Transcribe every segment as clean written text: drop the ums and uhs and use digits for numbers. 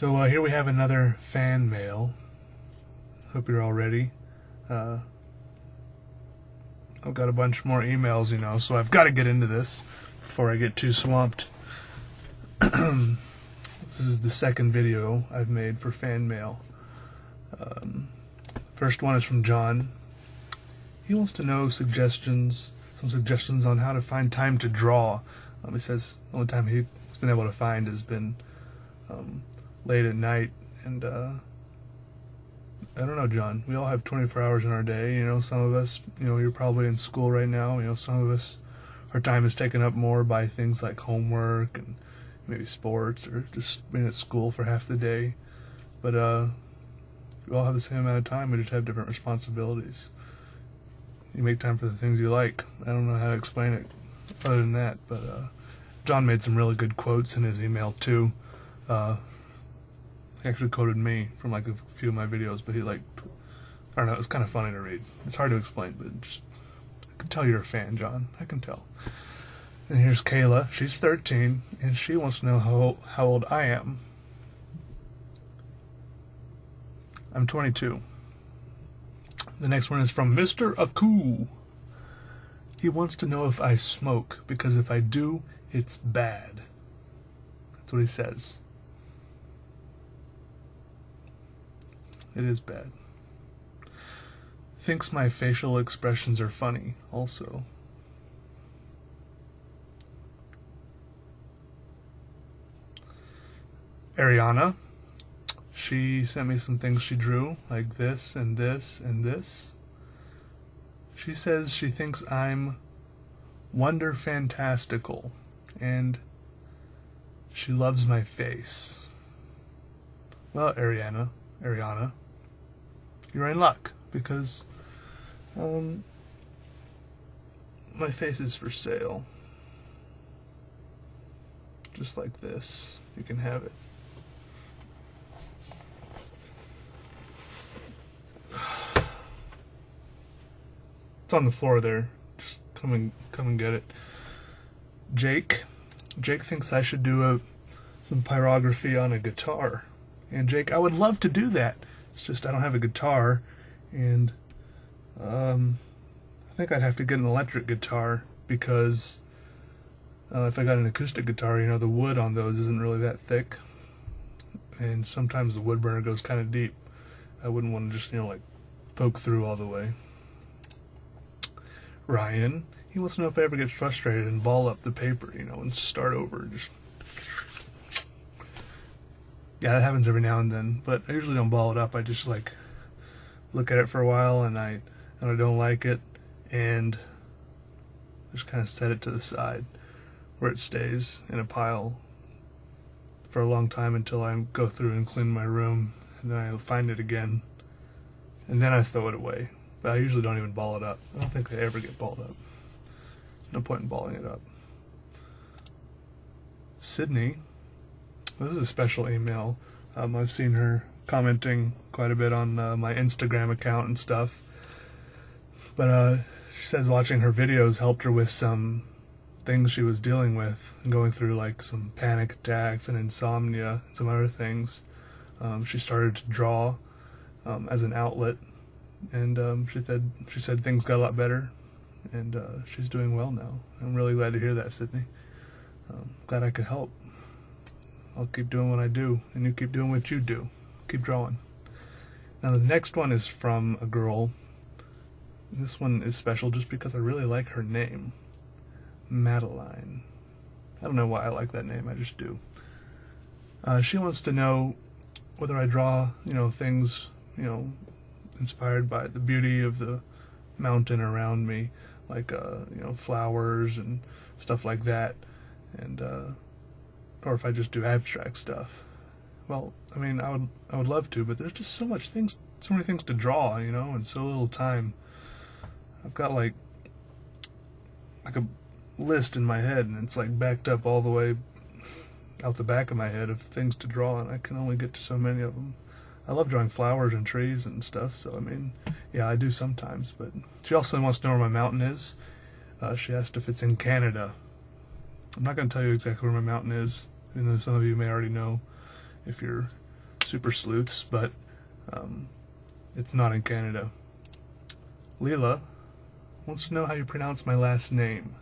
So here we have another fan mail. Hope you're all ready. I've got a bunch more emails, so I've got to get into this before I get too swamped. This is the second video I've made for fan mail. First one is from John. He wants to know some suggestions on how to find time to draw. He says the only time he's been able to find has been late at night, and I don't know, John. We all have 24 hours in our day. Some of us, you're probably in school right now. Some of us, our time is taken up more by things like homework and maybe sports or just being at school for half the day. But we all have the same amount of time. We just have different responsibilities. You make time for the things you like. I don't know how to explain it other than that, but John made some really good quotes in his email too. He actually quoted me from like a few of my videos, but I don't know, it was kind of funny to read. It's hard to explain, but I can tell you're a fan, John. I can tell. And here's Kayla. She's 13, and she wants to know how old I am. I'm 22. The next one is from Mr. Aku. He wants to know if I smoke, because if I do, it's bad. That's what he says. It is bad. Thinks my facial expressions are funny, also. Ariana. She sent me some things she drew, like this and this and this. She says she thinks I'm wonder fantastical, and she loves my face. Well, Ariana, you're in luck, because my face is for sale. Just like this. You can have it. It's on the floor there. Just come and get it. Jake thinks I should do some pyrography on a guitar. And Jake, I would love to do that. It's just I don't have a guitar, and I think I'd have to get an electric guitar, because if I got an acoustic guitar, the wood on those isn't really that thick, and sometimes the wood burner goes kind of deep. I wouldn't want to just poke through all the way. Ryan, he wants to know if I ever get frustrated and ball up the paper, and start over. Yeah, that happens every now and then, but I usually don't ball it up. I just look at it for a while, and I don't like it, and just kind of set it to the side where it stays in a pile for a long time until I go through and clean my room, and then I find it again, and then I throw it away. But I usually don't even ball it up. I don't think they ever get balled up. No point in balling it up. Sydney. This is a special email. I've seen her commenting quite a bit on my Instagram account and stuff. But she says watching her videos helped her with some things she was dealing with, and going through some panic attacks and insomnia and some other things. She started to draw as an outlet, and she said things got a lot better, and she's doing well now. I'm really glad to hear that, Sydney. Glad I could help. I'll keep doing what I do, and you keep doing what you do. Keep drawing. Now the next one is from a girl. This one is special just because I really like her name. Madeline. I don't know why I like that name, I just do. She wants to know whether I draw, things, inspired by the beauty of the mountain around me, like, flowers and stuff like that, and, or if I just do abstract stuff. Well, I would love to, but there's just so many things to draw, and so little time. I've got like a list in my head, and it's backed up all the way out the back of my head of things to draw, and I can only get to so many of them. I love drawing flowers and trees and stuff, so yeah, I do sometimes. But she also wants to know where my mountain is. She asked if it's in Canada. I'm not going to tell you exactly where my mountain is, even though some of you may already know if you're super sleuths, but it's not in Canada. Leela wants to know how you pronounce my last name.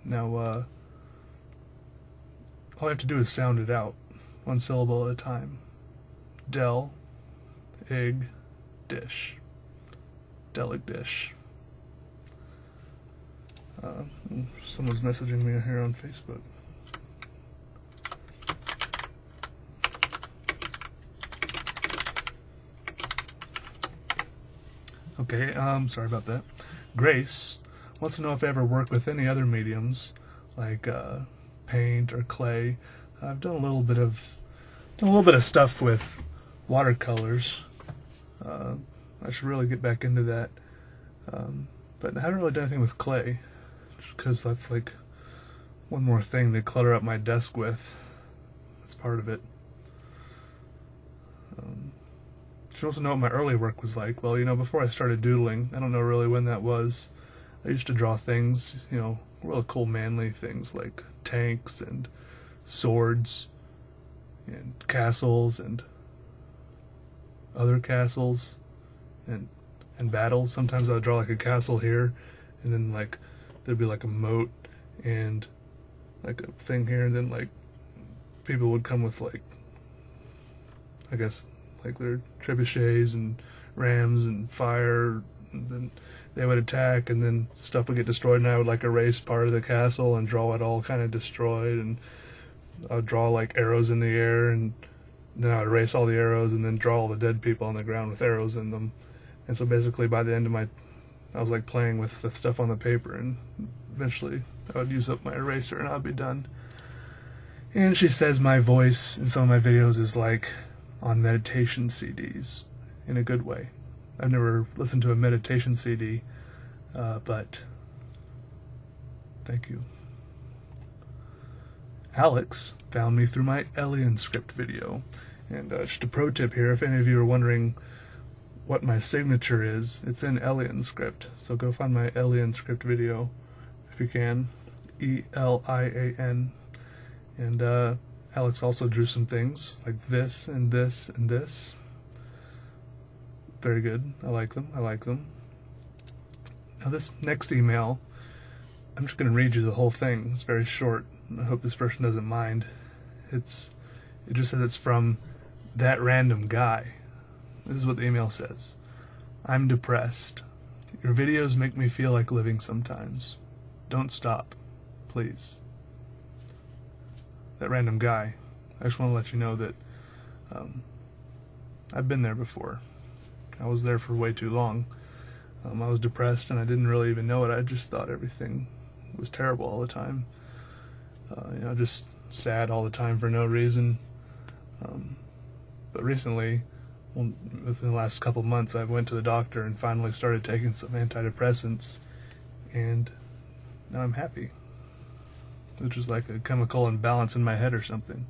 Now, all I have to do is sound it out, one syllable at a time. Del, egg, dish. Delig dish. Someone's messaging me here on Facebook. Okay, sorry about that. Grace wants to know if I ever work with any other mediums, like paint or clay. I've done a little bit of stuff with watercolors. I should really get back into that. But I haven't really done anything with clay, because that's like one more thing to clutter up my desk with. That's part of it. She wants to know what my early work was like. Well, before I started doodling, I don't know really when that was, I used to draw things, real cool manly things like tanks and swords and castles and other castles and battles. Sometimes I would draw like a castle here, and then like there'd be like a moat and like a thing here, and then like people would come with like, I guess, like their trebuchets and rams and fire, and then they would attack, and then stuff would get destroyed, and I would like erase part of the castle and draw it all kind of destroyed, and I would draw like arrows in the air, and then I would erase all the arrows and then draw all the dead people on the ground with arrows in them. And so basically by the end of I was like playing with the stuff on the paper, and eventually I would use up my eraser and I'd be done. And she says my voice in some of my videos is like on meditation CDs, in a good way. I've never listened to a meditation CD, but thank you. Alex found me through my Alien script video. And just a pro tip here, if any of you are wondering what my signature is, it's in Alien script. So go find my Alien script video if you can. ELIAN. And Alex also drew some things like this and this and this. Very good. I like them. Now this next email, I'm just going to read you the whole thing. It's very short. I hope this person doesn't mind. It just says it's from that random guy. This is what the email says. I'm depressed. Your videos make me feel like living sometimes. Don't stop, please. That random guy. I just want to let you know that I've been there before. I was there for way too long. I was depressed and I didn't really even know it. I just thought everything was terrible all the time. Just sad all the time for no reason. But recently, within the last couple months, I went to the doctor and finally started taking some antidepressants, and now I'm happy. Which is like a chemical imbalance in my head or something.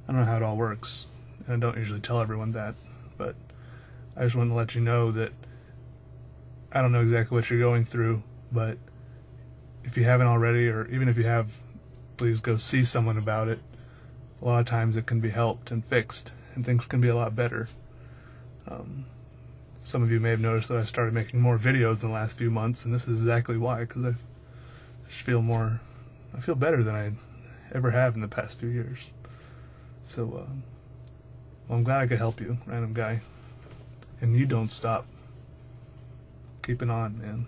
I don't know how it all works, and I don't usually tell everyone that, but I just want to let you know that I don't know exactly what you're going through, but if you haven't already, or even if you have, please go see someone about it. A lot of times it can be helped and fixed, and things can be a lot better. Some of you may have noticed that I started making more videos in the last few months, and this is exactly why, because I just feel better than I ever have in the past few years. So, well, I'm glad I could help you, random guy. And you don't stop. Keep it on, man.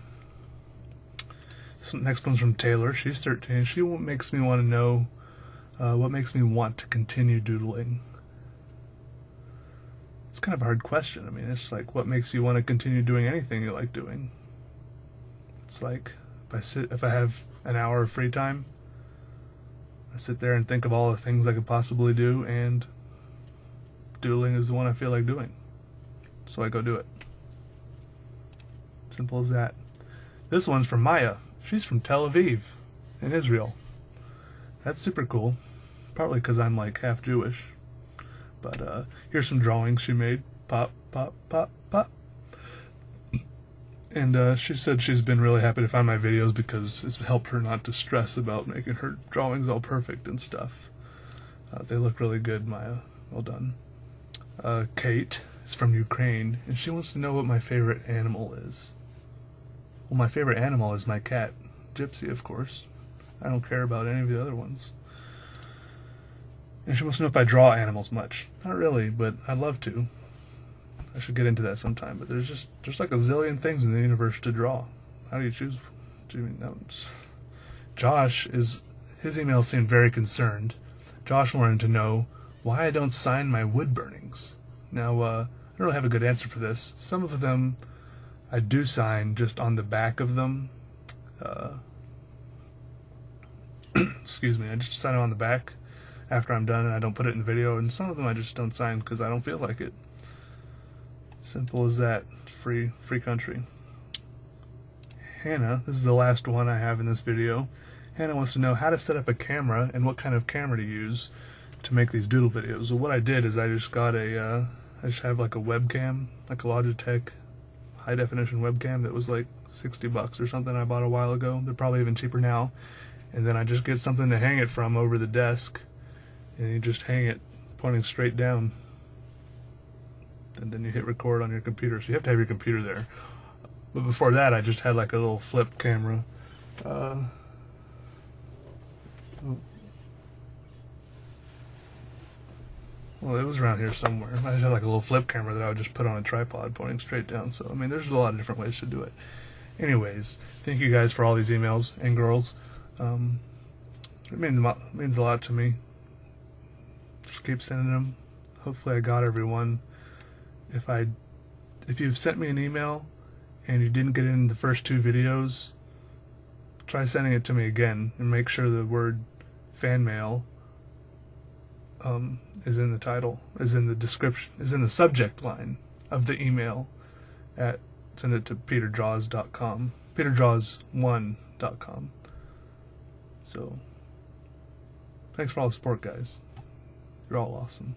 This next one's from Taylor. She's 13. She makes me want to know what makes me want to continue doodling. It's kind of a hard question. I mean, it's like, what makes you want to continue doing anything you like doing? It's like, if I have an hour of free time, I sit there and think of all the things I could possibly do, and doodling is the one I feel like doing. So I go do it. Simple as that. This one's from Maya. She's from Tel Aviv, in Israel. That's super cool. Partly because I'm like half Jewish. But here's some drawings she made. Pop, pop, pop, pop. And she said she's been really happy to find my videos because it's helped her not to stress about making her drawings all perfect and stuff. They look really good, Maya. Well done. Kate is from Ukraine, and she wants to know what my favorite animal is. Well, my favorite animal is my cat, Gypsy, of course. I don't care about any of the other ones. And she wants to know if I draw animals much. Not really, but I'd love to. I should get into that sometime, but there's like a zillion things in the universe to draw. How do you choose? Josh his email seemed very concerned. Josh wanted to know why I don't sign my wood burnings. Now, I don't really have a good answer for this. Some of them I do sign just on the back of them. Excuse me, I just sign it on the back after I'm done, and I don't put it in the video, and some of them I just don't sign because I don't feel like it. Simple as that. Free country. Hannah, this is the last one I have in this video. Hannah wants to know how to set up a camera and what kind of camera to use to make these doodle videos. Well, what I did is I just got I just have like a webcam, like a Logitech high definition webcam that was like $60 or something I bought a while ago. They're probably even cheaper now. And then I just get something to hang it from over the desk, and you just hang it pointing straight down. And then you hit record on your computer. So you have to have your computer there. But before that, I just had like a little flip camera. Well, it was around here somewhere. I just had like a little flip camera that I would just put on a tripod pointing straight down. So, I mean, there's a lot of different ways to do it. Anyways, thank you guys for all these emails and girls. It means a lot to me. Just keep sending them. Hopefully I got everyone. If you've sent me an email and you didn't get it in the first 2 videos, try sending it to me again and make sure the word FanMail is in the title, is in the description, is in the subject line of the email. Send it to peterdraws.com, peterdraws1.com. So, thanks for all the support, guys. You're all awesome.